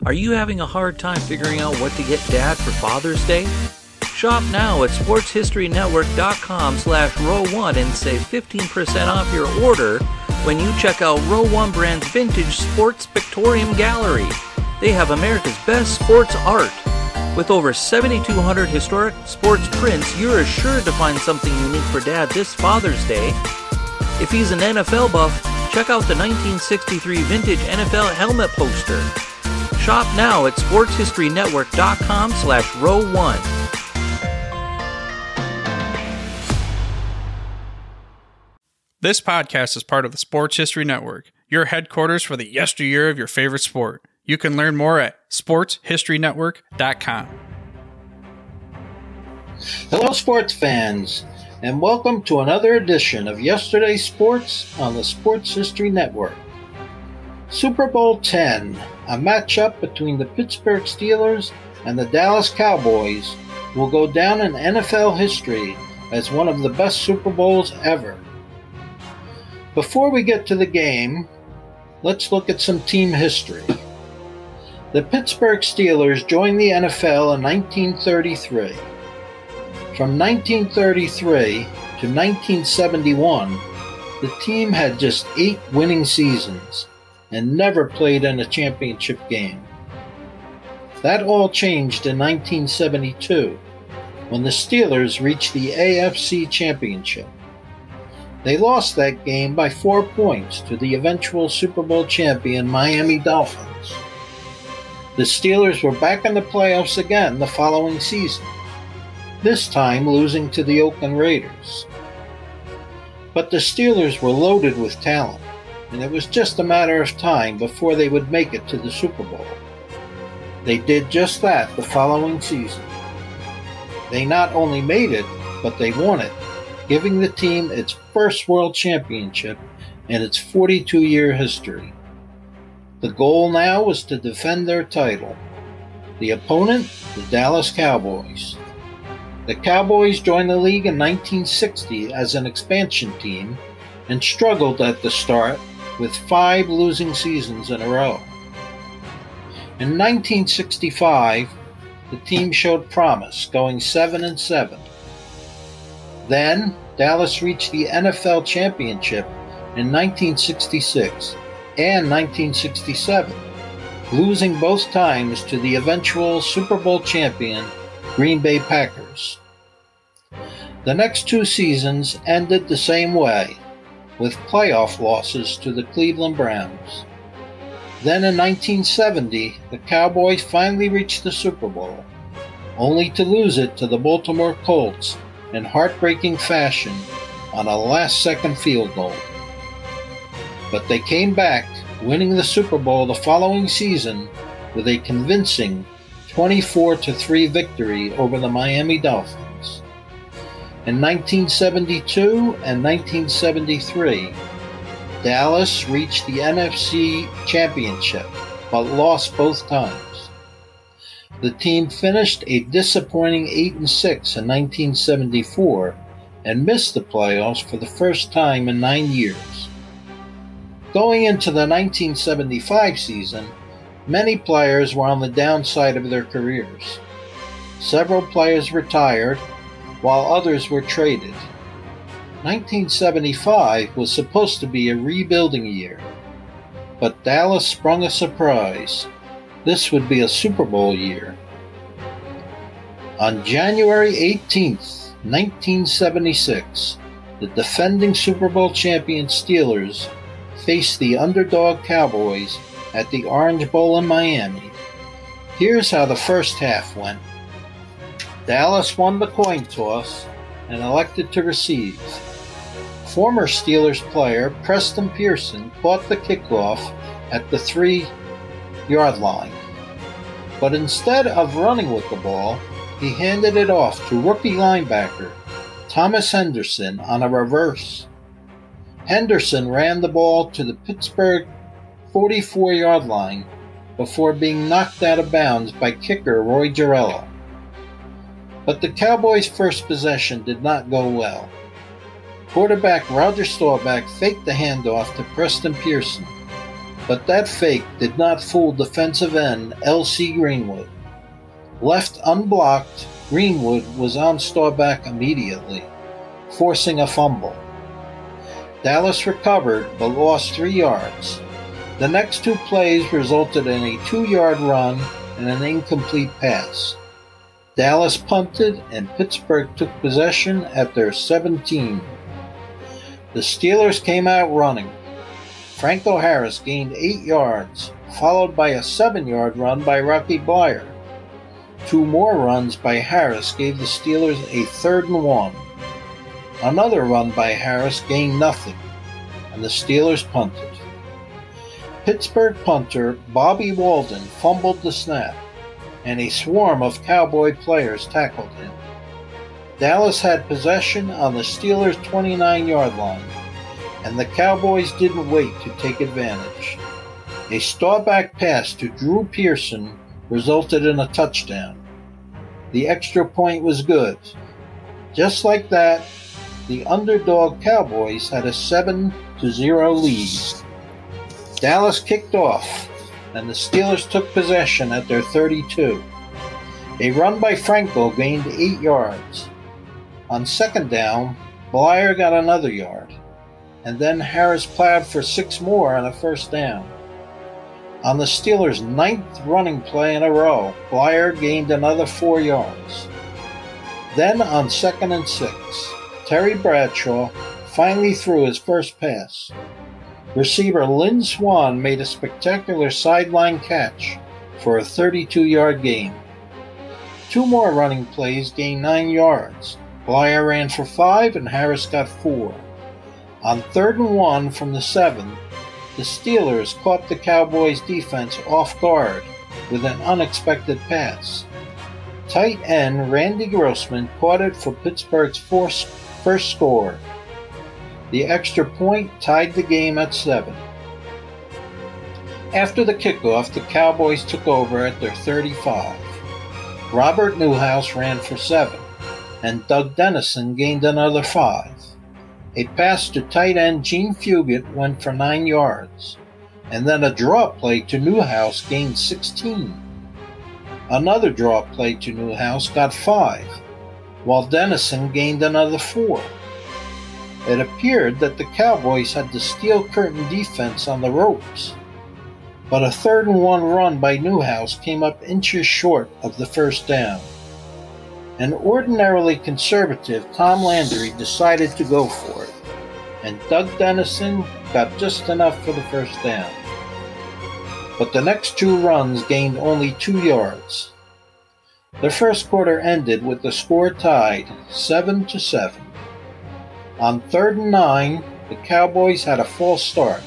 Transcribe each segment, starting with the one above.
Are you having a hard time figuring out what to get Dad for Father's Day? Shop now at sportshistorynetwork.com/row1 and save 15% off your order when you check out Row 1 Brand's Vintage Sports Pictorium Gallery. They have America's best sports art. With over 7,200 historic sports prints, you're assured to find something unique for Dad this Father's Day. If he's an NFL buff, check out the 1963 vintage NFL helmet poster. Shop now at sportshistorynetwork.com/row1. This podcast is part of the Sports History Network, your headquarters for the yesteryear of your favorite sport. You can learn more at sportshistorynetwork.com. Hello, sports fans, and welcome to another edition of Yesterday's Sports on the Sports History Network. Super Bowl X, a matchup between the Pittsburgh Steelers and the Dallas Cowboys, will go down in NFL history as one of the best Super Bowls ever. Before we get to the game, let's look at some team history. The Pittsburgh Steelers joined the NFL in 1933. From 1933 to 1971, the team had just 8 winning seasons and never played in a championship game. That all changed in 1972, when the Steelers reached the AFC Championship. They lost that game by 4 points to the eventual Super Bowl champion Miami Dolphins. The Steelers were back in the playoffs again the following season, this time losing to the Oakland Raiders. But the Steelers were loaded with talent, and it was just a matter of time before they would make it to the Super Bowl. They did just that the following season. They not only made it, but they won it, giving the team its first world championship in its 42-year history. The goal now was to defend their title. The opponent, the Dallas Cowboys. The Cowboys joined the league in 1960 as an expansion team and struggled at the start with 5 losing seasons in a row. In 1965, the team showed promise, going 7-7. Then, Dallas reached the NFL Championship in 1966 and 1967, losing both times to the eventual Super Bowl champion Green Bay Packers. The next 2 seasons ended the same way, with playoff losses to the Cleveland Browns. Then in 1970, the Cowboys finally reached the Super Bowl, only to lose it to the Baltimore Colts in heartbreaking fashion on a last-second field goal. But they came back, winning the Super Bowl the following season with a convincing 24-3 victory over the Miami Dolphins. In 1972 and 1973, Dallas reached the NFC Championship, but lost both times. The team finished a disappointing 8-6 in 1974 and missed the playoffs for the first time in 9 years. Going into the 1975 season, many players were on the downside of their careers. Several players retired, while others were traded. 1975 was supposed to be a rebuilding year, but Dallas sprung a surprise. This would be a Super Bowl year. On January 18, 1976, the defending Super Bowl champion Steelers faced the underdog Cowboys at the Orange Bowl in Miami. Here's how the first half went. Dallas won the coin toss and elected to receive. Former Steelers player Preston Pearson caught the kickoff at the 3-yard line. But instead of running with the ball, he handed it off to rookie linebacker Thomas Henderson on a reverse. Henderson ran the ball to the Pittsburgh 44-yard line before being knocked out of bounds by kicker Roy Gerela. But the Cowboys' first possession did not go well. Quarterback Roger Staubach faked the handoff to Preston Pearson. But that fake did not fool defensive end L.C. Greenwood. Left unblocked, Greenwood was on Staubach immediately, forcing a fumble. Dallas recovered but lost 3 yards. The next 2 plays resulted in a 2-yard run and an incomplete pass. Dallas punted and Pittsburgh took possession at their 17. The Steelers came out running. Franco Harris gained 8 yards, followed by a 7-yard run by Rocky Bleier. 2 more runs by Harris gave the Steelers a 3rd and 1. Another run by Harris gained nothing, and the Steelers punted. Pittsburgh punter Bobby Walden fumbled the snap, and a swarm of Cowboy players tackled him. Dallas had possession on the Steelers' 29-yard line, and the Cowboys didn't wait to take advantage. A Staubach pass to Drew Pearson resulted in a touchdown. The extra point was good. Just like that, the underdog Cowboys had a 7-0 lead. Dallas kicked off, and the Steelers took possession at their 32. A run by Franco gained 8 yards. On 2nd down, Bleier got another yard, and then Harris plowed for 6 more on a 1st down. On the Steelers' 9th running play in a row, Bleier gained another 4 yards. Then on 2nd and 6, Terry Bradshaw finally threw his first pass. Receiver Lynn Swann made a spectacular sideline catch for a 32-yard gain. 2 more running plays gained 9 yards. Bleier ran for 5 and Harris got 4. On 3rd and 1 from the 7, the Steelers caught the Cowboys' defense off guard with an unexpected pass. Tight end Randy Grossman caught it for Pittsburgh's first score. The extra point tied the game at 7. After the kickoff, the Cowboys took over at their 35. Robert Newhouse ran for 7, and Doug Dennison gained another 5. A pass to tight end Gene Fugit went for 9 yards, and then a draw play to Newhouse gained 16. Another draw play to Newhouse got 5, while Dennison gained another 4. It appeared that the Cowboys had the steel curtain defense on the ropes, but a 3rd and 1 run by Newhouse came up inches short of the 1st down. An ordinarily conservative Tom Landry decided to go for it, and Doug Dennison got just enough for the 1st down. But the next 2 runs gained only 2 yards. The first quarter ended with the score tied 7-7. On 3rd and 9, the Cowboys had a false start.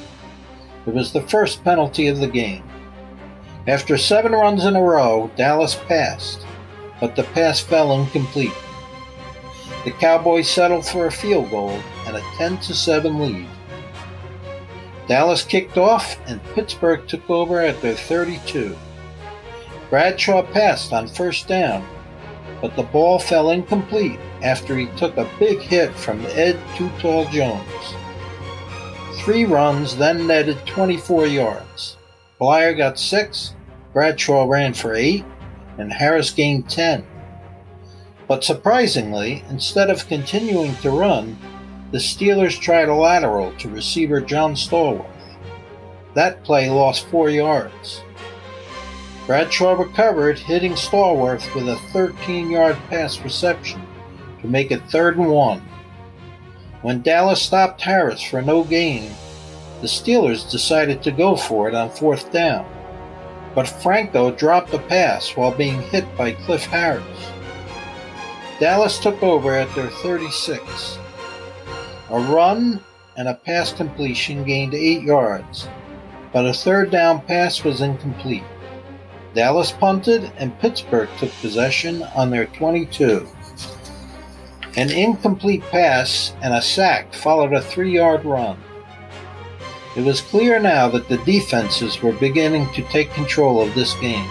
It was the first penalty of the game. After 7 runs in a row, Dallas passed, but the pass fell incomplete. The Cowboys settled for a field goal and a 10-7 lead. Dallas kicked off and Pittsburgh took over at their 32. Bradshaw passed on 1st down, but the ball fell incomplete after he took a big hit from Ed Too Tall Jones. 3 runs then netted 24 yards. Bleier got 6, Bradshaw ran for 8, and Harris gained 10. But surprisingly, instead of continuing to run, the Steelers tried a lateral to receiver John Stallworth. That play lost 4 yards. Bradshaw recovered, hitting Stallworth with a 13-yard pass reception to make it 3rd and 1. When Dallas stopped Harris for no gain, the Steelers decided to go for it on 4th down, but Franco dropped a pass while being hit by Cliff Harris. Dallas took over at their 36. A run and a pass completion gained 8 yards, but a 3rd down pass was incomplete. Dallas punted and Pittsburgh took possession on their 22. An incomplete pass and a sack followed a 3-yard run. It was clear now that the defenses were beginning to take control of this game.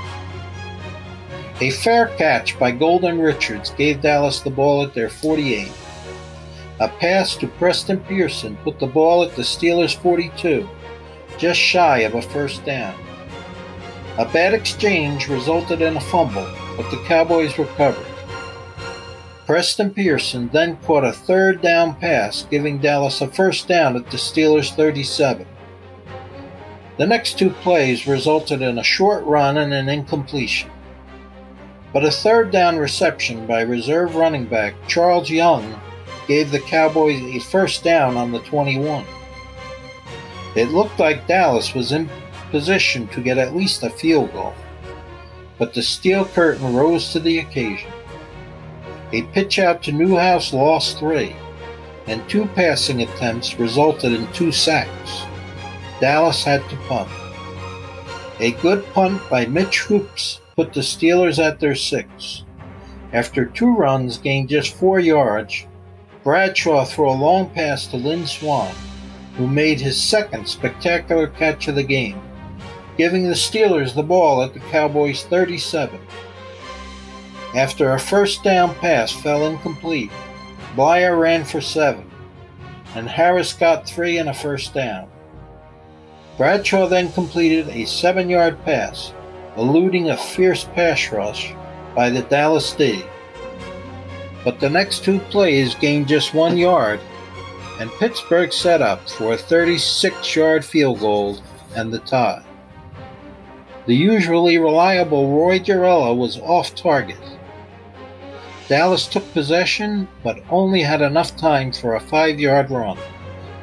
A fair catch by Golden Richards gave Dallas the ball at their 48. A pass to Preston Pearson put the ball at the Steelers' 42, just shy of a first down. A bad exchange resulted in a fumble, but the Cowboys recovered. Preston Pearson then caught a third down pass, giving Dallas a first down at the Steelers' 37. The next two plays resulted in a short run and an incompletion. But a third down reception by reserve running back Charles Young gave the Cowboys a first down on the 21. It looked like Dallas was in position to get at least a field goal, but the steel curtain rose to the occasion. A pitch out to Newhouse lost 3, and 2 passing attempts resulted in 2 sacks. Dallas had to punt. A good punt by Mitch Hoops put the Steelers at their 6. After 2 runs gained just 4 yards, Bradshaw threw a long pass to Lynn Swann, who made his second spectacular catch of the game, giving the Steelers the ball at the Cowboys' 37. After a first down pass fell incomplete, Blyer ran for 7, and Harris got 3 and a first down. Bradshaw then completed a 7-yard pass, eluding a fierce pass rush by the Dallas D. But the next 2 plays gained just 1 yard, and Pittsburgh set up for a 36-yard field goal and the tie. The usually reliable Roy Gerela was off target. Dallas took possession, but only had enough time for a 5-yard run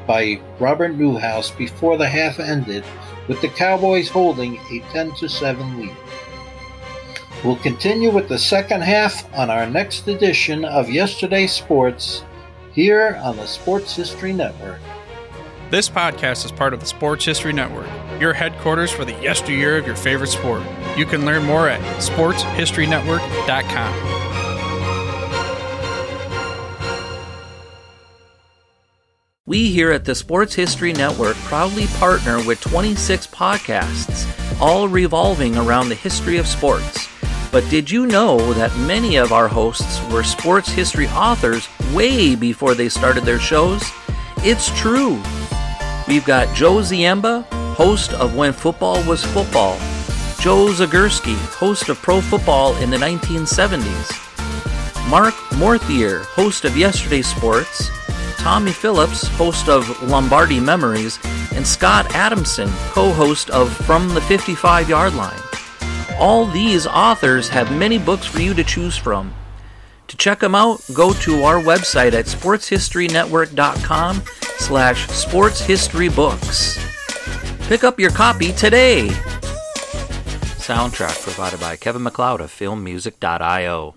by Robert Newhouse before the half ended, with the Cowboys holding a 10-7 lead. We'll continue with the second half on our next edition of Yesterday Sports here on the Sports History Network. This podcast is part of the Sports History Network, your headquarters for the yesteryear of your favorite sport. You can learn more at sportshistorynetwork.com. We here at the Sports History Network proudly partner with 26 podcasts, all revolving around the history of sports. But did you know that many of our hosts were sports history authors way before they started their shows? It's true. We've got Joe Ziemba, host of When Football Was Football, Joe Zagurski, host of Pro Football in the 1970s, Mark Morthier, host of Yesterday Sports, Tommy Phillips, host of Lombardi Memories, and Scott Adamson, co-host of From the 55-Yard Line. All these authors have many books for you to choose from. To check them out, go to our website at sportshistorynetwork.com/sportshistorybooks. Pick up your copy today. Soundtrack provided by Kevin MacLeod of filmmusic.io.